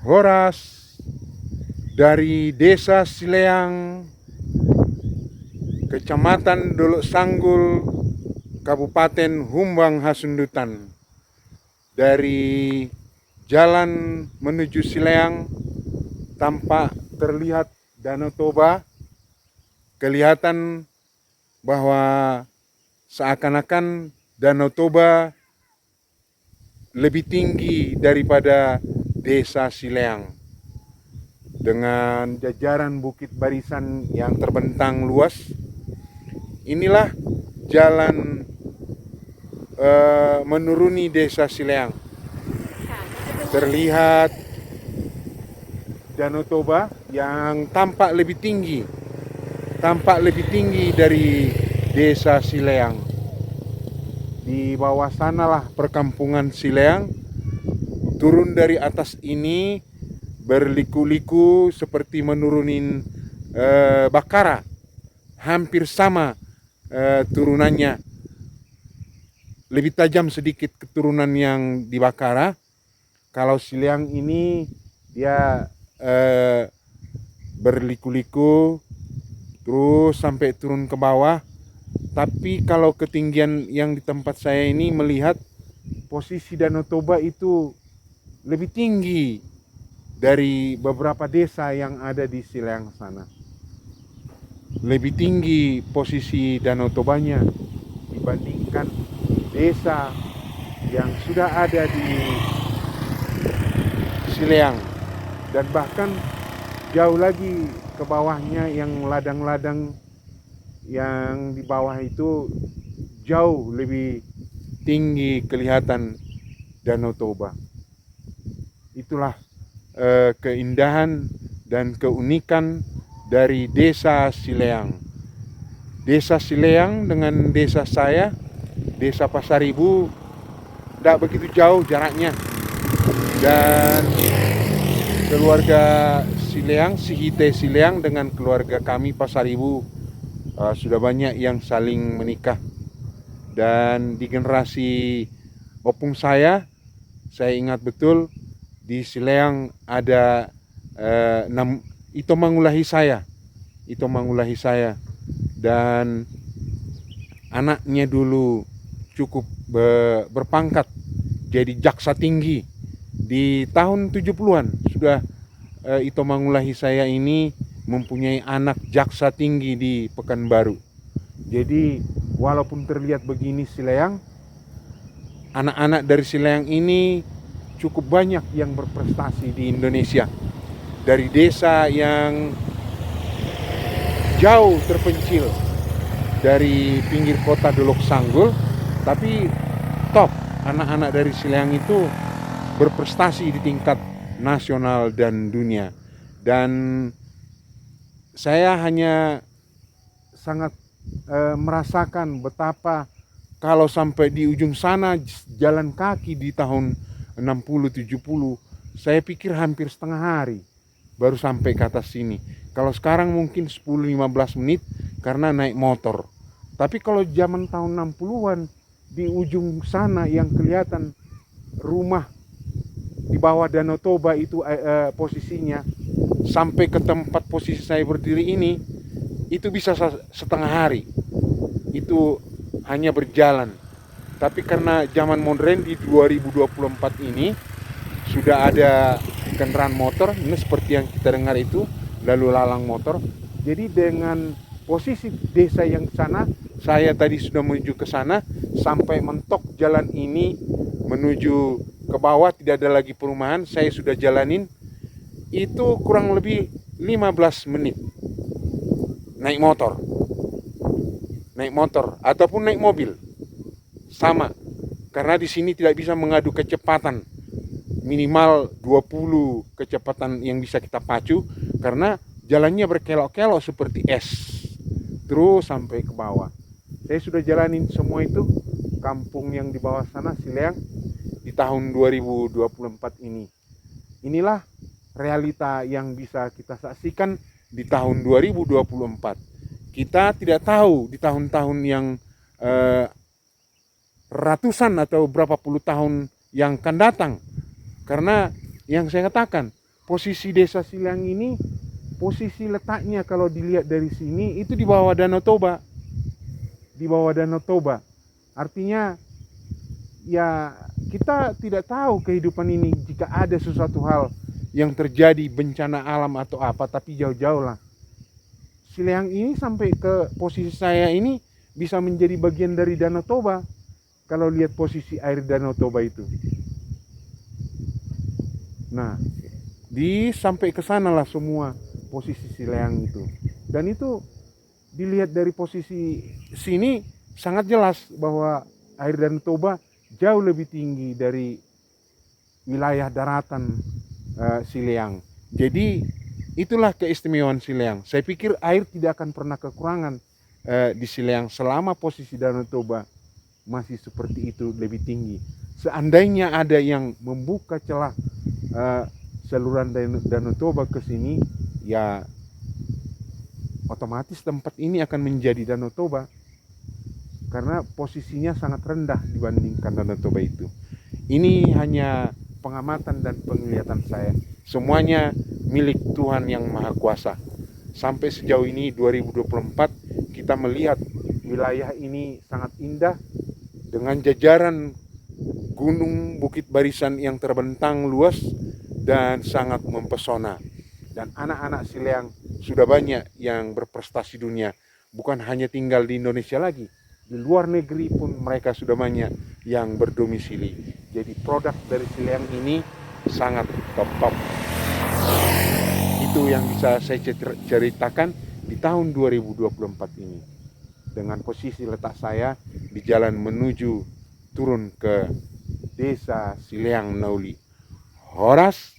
Horas dari Desa Sileang, Kecamatan Dolok Sanggul, Kabupaten Humbang Hasundutan. Dari jalan menuju Sileang tampak terlihat Danau Toba. Kelihatan bahwa seakan-akan Danau Toba lebih tinggi daripada Desa Sileang, dengan jajaran bukit barisan yang terbentang luas. Inilah jalan menuruni Desa Sileang. Terlihat Danau Toba yang tampak lebih tinggi dari Desa Sileang. Di bawah sanalah perkampungan Sileang. Turun dari atas ini berliku-liku seperti menurunin Bakara. Hampir sama turunannya. Lebih tajam sedikit keturunan yang di Bakara. Kalau Sileang ini dia berliku-liku terus sampai turun ke bawah. Tapi kalau ketinggian yang di tempat saya ini melihat posisi Danau Toba itu lebih tinggi dari beberapa desa yang ada di Sileang sana. Lebih tinggi posisi Danau Tobanya dibandingkan desa yang sudah ada di Sileang. Dan bahkan jauh lagi ke bawahnya yang ladang-ladang yang di bawah itu jauh lebih tinggi kelihatan Danau Toba. Itulah keindahan dan keunikan dari Desa Sileang. Desa Sileang dengan desa saya, Desa Pasaribu, tidak begitu jauh jaraknya. Dan keluarga Sileang, Sihite Sileang dengan keluarga kami Pasaribu sudah banyak yang saling menikah. Dan di generasi opung saya ingat betul di Sileang ada Ito Mangulahi saya, dan anaknya dulu cukup berpangkat jadi jaksa tinggi di tahun 70-an. Sudah Ito Mangulahi saya ini mempunyai anak jaksa tinggi di Pekanbaru. Jadi walaupun terlihat begini Sileang, anak-anak dari Sileang ini cukup banyak yang berprestasi di Indonesia. Dari desa yang jauh terpencil dari pinggir kota Dolok Sanggul, tapi top anak-anak dari Sileang itu berprestasi di tingkat nasional dan dunia. Dan saya hanya sangat merasakan betapa kalau sampai di ujung sana jalan kaki di tahun 60-70, saya pikir hampir setengah hari baru sampai ke atas sini. Kalau sekarang mungkin 10-15 menit karena naik motor. Tapi kalau zaman tahun 60-an di ujung sana yang kelihatan rumah di bawah Danau Toba itu posisinya sampai ke tempat posisi saya berdiri ini, itu bisa setengah hari. Itu hanya berjalan. Tapi karena zaman modern di 2024 ini sudah ada kendaraan motor, ini seperti yang kita dengar itu, lalu lalang motor. Jadi dengan posisi desa yang sana, saya tadi sudah menuju ke sana, sampai mentok jalan ini menuju ke bawah, tidak ada lagi perumahan, saya sudah jalanin itu kurang lebih 15 menit naik motor ataupun naik mobil sama, karena di sini tidak bisa mengadu kecepatan, minimal 20 kecepatan yang bisa kita pacu, karena jalannya berkelok-kelok seperti es terus sampai ke bawah. Saya sudah jalanin semua itu, kampung yang di bawah sana Sileang, di tahun 2024 ini. Inilah realita yang bisa kita saksikan di tahun 2024. Kita tidak tahu di tahun-tahun yang ratusan atau berapa puluh tahun yang akan datang. Karena yang saya katakan, posisi desa Sileang ini, posisi letaknya kalau dilihat dari sini itu di bawah Danau Toba. Di bawah Danau Toba. Artinya ya kita tidak tahu kehidupan ini jika ada sesuatu hal yang terjadi bencana alam atau apa, tapi jauh-jauh lah. Sileang ini sampai ke posisi saya ini bisa menjadi bagian dari Danau Toba. Kalau lihat posisi air Danau Toba itu. Nah, sampai ke sana lah semua posisi Sileang itu. Dan itu dilihat dari posisi sini sangat jelas bahwa air Danau Toba jauh lebih tinggi dari wilayah daratan Sileang. Jadi itulah keistimewaan Sileang. Saya pikir air tidak akan pernah kekurangan di Sileang selama posisi Danau Toba masih seperti itu, lebih tinggi. Seandainya ada yang membuka celah saluran Danau Toba ke sini, ya otomatis tempat ini akan menjadi Danau Toba karena posisinya sangat rendah dibandingkan Danau Toba itu. Ini hanya pengamatan dan penglihatan saya. Semuanya milik Tuhan yang Maha Kuasa. Sampai sejauh ini 2024 kita melihat wilayah ini sangat indah dengan jajaran gunung bukit barisan yang terbentang luas dan sangat mempesona. Dan anak-anak Sileang sudah banyak yang berprestasi dunia, bukan hanya tinggal di Indonesia lagi, di luar negeri pun mereka sudah banyak yang berdomisili. Jadi produk dari Sileang ini sangat top. Itu yang bisa saya ceritakan di tahun 2024 ini. Dengan posisi letak saya di jalan menuju turun ke desa Sileang Nauli. Horas.